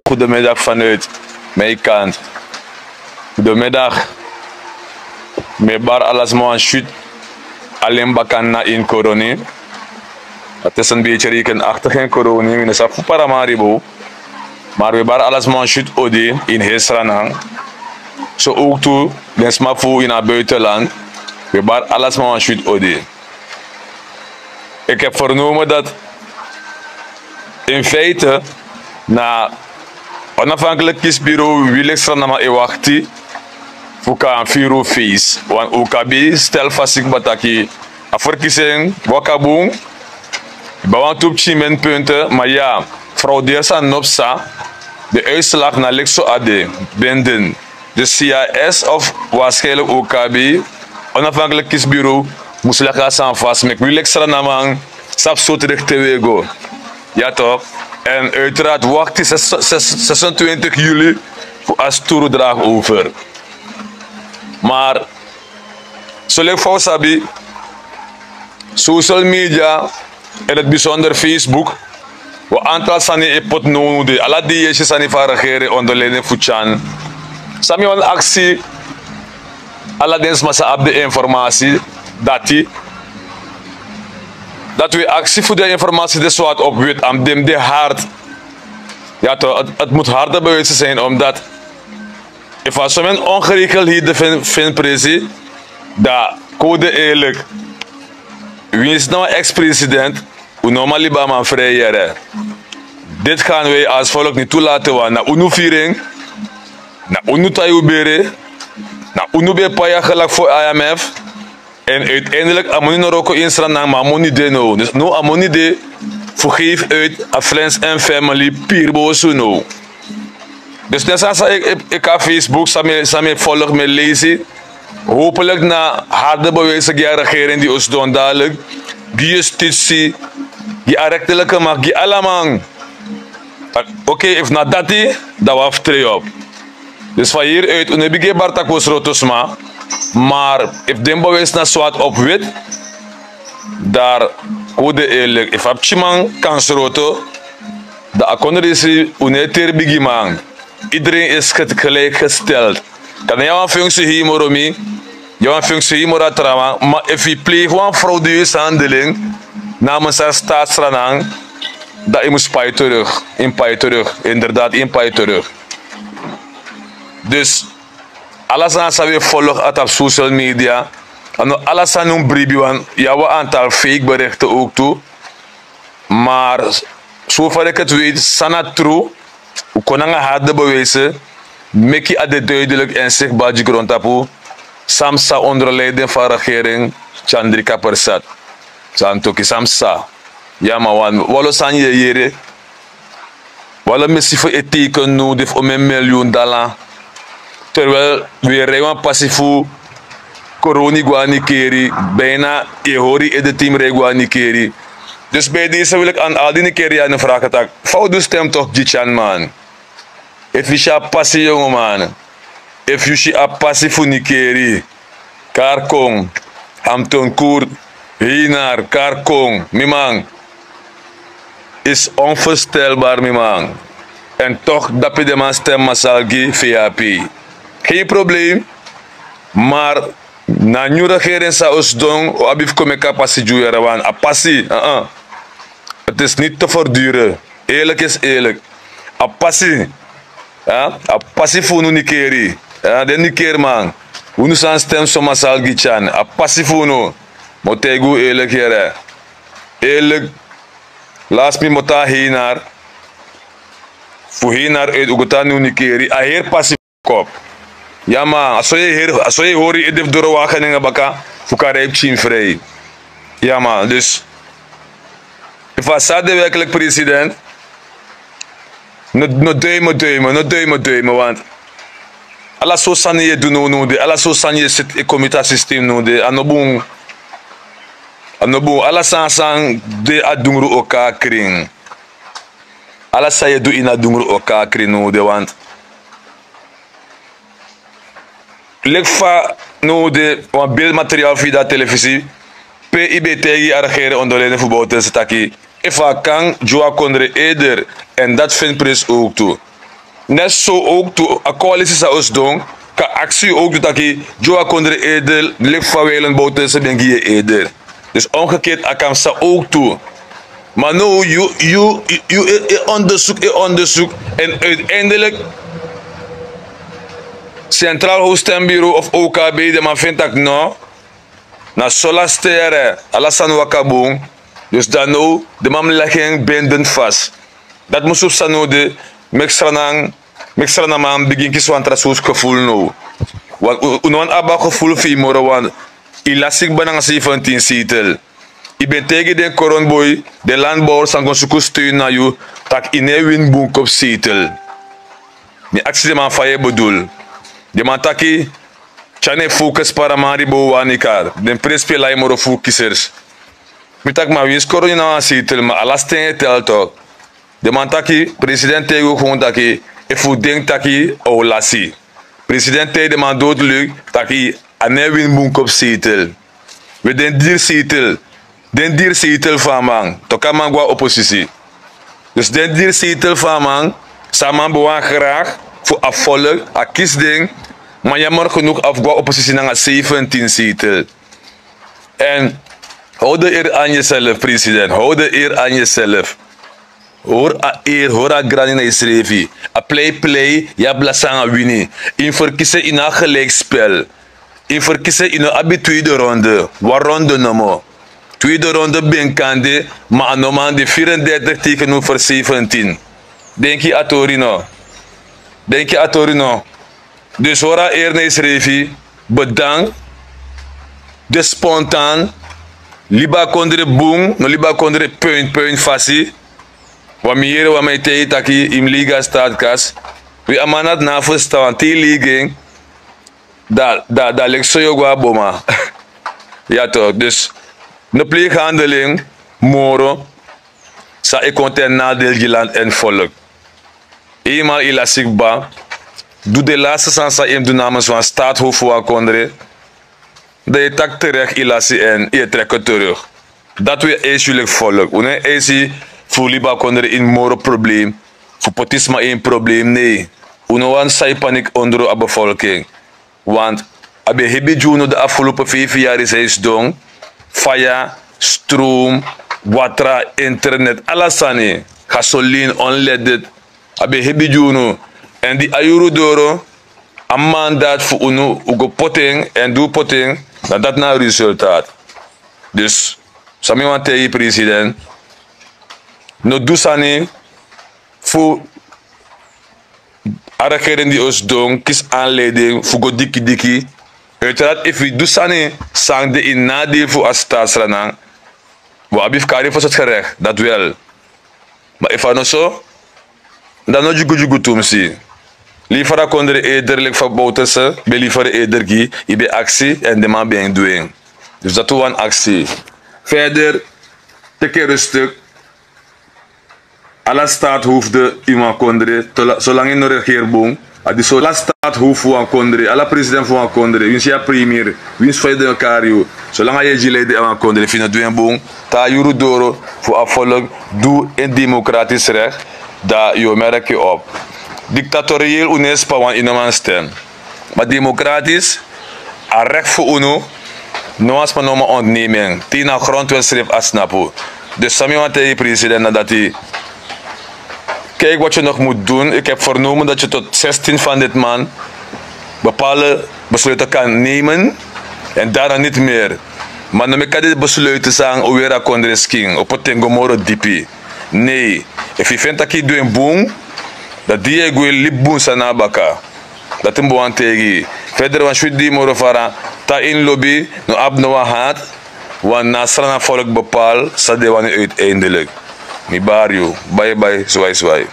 goedemiddag vanuit mijn kant. Goedemiddag. Mijn bar alles man shoot. Alleen bakana in corona. Het is een beetje rekenachtig in corona. We zijn voor Paramaribo. Maar we bar alles man shoot ode in Hesranang. Zo ook toe, les maar voor in het buitenland. We bar alles man shoot ode. Ik heb vernomen dat in feite na onafhankelijk kiesbureau wil ik straks wachten voor een Firo feest. Want OKB stel vast ik bataki a verkiezing wakaboom. Bouwen op punten, maar ja, fraudeer zijn nopsa. De uitslag naar Lexo AD, Benden. De CIS of waarschijnlijk OKB, onafhankelijk kiesbureau, moest leggen aan vast. Maar ik wil extra namen, stap zo terug te wego. Ja toch? En uiteraard wacht 26 juli voor als toerendraag over. Maar, zoals ik sabi, social media, en het bijzonder Facebook, we aantal sani epot nodig, alle die je sani van regeren onder leiding van Chan. Sami een actie, alle deze massa op de informatie, dat we actie voor de informatie de zwart op weet, aan dem de hard. Ja toch, het moet harder bewezen zijn, omdat als zo'n ongeregeldheden vindt precies, dat code eerlijk, wie is nou ex-president, hoe normaal Libama vrijeren. Dit gaan wij als volk niet toelaten, want na unu viering, na unu tayubere, na unu be paya gelijk voor IMF, en uiteindelijk amoni noroko instra na amoni de no. Dus no amoni de vergeef uit a friends en family pirbo no. Dus net zoals ik op Facebook samen volg me lezen, hopelijk na harde bewijzen die regering die ons doen dadelijk, die justitie, die rechtelijke macht, die allemaal. Oké, if na dat dan waf twee op. Dus van hieruit, we hebben geen bartakos rotosma, maar if den bewijs na zwart op wit, daar code eerlijk, if heb chimang kans roto, de akonderisi uneter bigimang. Iedereen is gelijkgesteld. Kan jij een functie hier moromi, jou een functie hier moratrama, maar if je pleegt een fraudeuze handeling namens een staatsranang, dat je moet spijt terug, inderdaad in pijt terug. Dus alles aan we volgen op social media, en alles aan een briefje, want jouw aantal fake berichten ook toe, maar zover ik het weet, sanat true. We kunnen harde bewijzen, make je het duidelijk en zichtbaar die grondtapu, Samsa onder leiding van regering Chandrika Persat. Santoki Samsa. Ja maar walo san je jere, walo missie voor ethieken nodig om $1 miljoen. Terwijl we rijden passie voor corona guanikeri, bijna je hoort het team guanikeri. Dus bij deze wil ik aan al die keren een vraag stellen. Fout de stem toch, Gichan man. If je passie jongen man. If je passie voor Nikeri. Karkong. Hampton Koert. Hienar. Karkong. Mimang. Is onvoorstelbaar mimang. En toch dat je de man stem masalgi VAP. Geen probleem. Maar na nieuw regering zou ons doen. Abif komen kapassie jueren. Want a passie. Het is niet te verduren. Eerlijk is eerlijk. A passie. Ja, a passie voor nu nikeri. Ja, de niker man. Hoe zijn stem zo masal gichan. A passie voor nu. Motegu eerlijk here. Eerlijk. Laat me mota hinar. Voor hinar uit ugota nu nikeri. A heer passie kop. Ja man, als je hoort je dit door wagen in baka. Voor karep chin vrij. Ja man, dus. If I said de werkelijk president, no duimen, want alles zo san je doen nodig, alles zo san je zit in comité systeem nodig, anoboom, alles san de adungru oka kring, alles san je doen in adungru oka kring nodig, want lekfa nodig, want beeldmateriaal via televisie, PIBT regeren onder leiding van Bouten Staki. If I kan, Joa Kondre Eder. En dat vindt Pris ook toe. net zo ook toe a coalitie sa ons doen, ka actie ook toe dat je Joa Kondre eerder, lik van Weilen boten ze ben je eerder. Dus omgekeerd akam sa ook toe. Maar nu, je onderzoek en uiteindelijk Centraal Hoofdstembureau of OKB, de man vindt dat nou, na solastere, alasan wakaboom, dus dan nou, de man leggen bindend vast. Dat moest op sano de mextranang man begin kies van trasoos gevoel nou. Want unan abba gevoel vimoro want ilasik banang 17 zetel. Ik ben tegen de koronboy, de landbouwers aan konsuku steun naar jou, tak ine win boek op zetel. Die actie de man van je bedoel. De man taki, chane focus para mari bo wanikar. Den prespe lai moro focusers. Mi tak ma wins koroni na een zetel, maar alas ten tel toch. De man taki, president tegen gewoon taki, efu denk taki o lasi. President tegen de man doodelijk taki, ane win boek op zetel. We den dier zetel van man, toka man gwa oppositie. Dus den dier zetel van man, samen bewan graag voor afvolg, a kiesding, maar jammer genoeg afgwa oppositie naar 17 zetel. En hou de eer aan jezelf, president, hou de eer aan jezelf. Hoor a eer, hoor a grani na isrevi. A play, ja blasanga wini. In verkiezen in een gelijkspel. In verkiezen in een habitude ronde. Waar ronde nomo? Tweede ronde benkande, maar anomaan de 34 tegenover 17. Denk je Atorino? Denk je Atorino? Dus hoor a eer na isrevi. Bedankt. De spontaan. Liba kondre boom, no liba kondre punt fasi. Wa miere wa mij tegen taki in liga staatkas. We amanat na verstaan die ligging. Da ligt zo jogwa boma. Ja toch, dus de pleeghandeling moro sa ik content nadeel je land en volk. Eenmaal ilasikba. Doe de laatste sansa in de namens van staatshoofd van Kondre. Dat je tak terecht ilasi en je trekt het terug. Dat we eens jullie volk. Wanneer eens voor liba Kondre in moro probleem. Voor potisma een probleem, nee. Unoan sai paniek onder de bevolking. Want abe hebi juno de afgelopen 5 jaar is hij dong. Fire, stroom, water, internet, alasani. Gasoline, unleaded. Abe hebi juno. En die ayuru doro. Een mandaat voor uno, ugo potting en doe potting. Dan dat nou resultaat. Dus, sami want tegen president. No doe sani voor a regering die ons doen, kies aanleiding voor go diki. Uiteraard, if we doe sani sang de in nadeel voor als staatsranang. We hebben kari voor het gerecht, dat wel. Maar if ano zo, dan no jugu tumsi. Liever Kondre eerder van Bouterse, bij liever eerder die, je bij actie en de man bij doen. Dus dat is een actie. Verder, te keer rustig. Alle staatshoofden in Kondre, zolang in de regeerboom, die zolang staatshoofd van Kondre, alle president van Kondre, wins je premier, wins van de Kario, zolang je geleden aan Kondre, vind je boom, ta juru doro voor afvolg, doe een democratisch recht, dat je merk je op. Dictatorieel unespa wan inoman stem. Maar democratisch, a recht voor uno, no as panoma ontneming. Tina grondwet schreef asnapu. Dus sami want tegen president dat hij kijk wat je nog moet doen. Ik heb vernomen dat je tot 16 van dit maand bepaalde besluiten kan nemen en daarna niet meer. Maar dan kan dit besluiten zeggen Owera Kondre King op het Tengomoro dipi. Nee, if je vindt dat je doet een boom, dat die je goeie libboen sa nabaka. Dat een boan tegi. Verder wan shoot die moro fara. Ta in lobby, no abno wa haat. Wan nasrana volk bepaal, sa de wan uiteindelijk. Mi bar you. Bye bye, zwai zwai.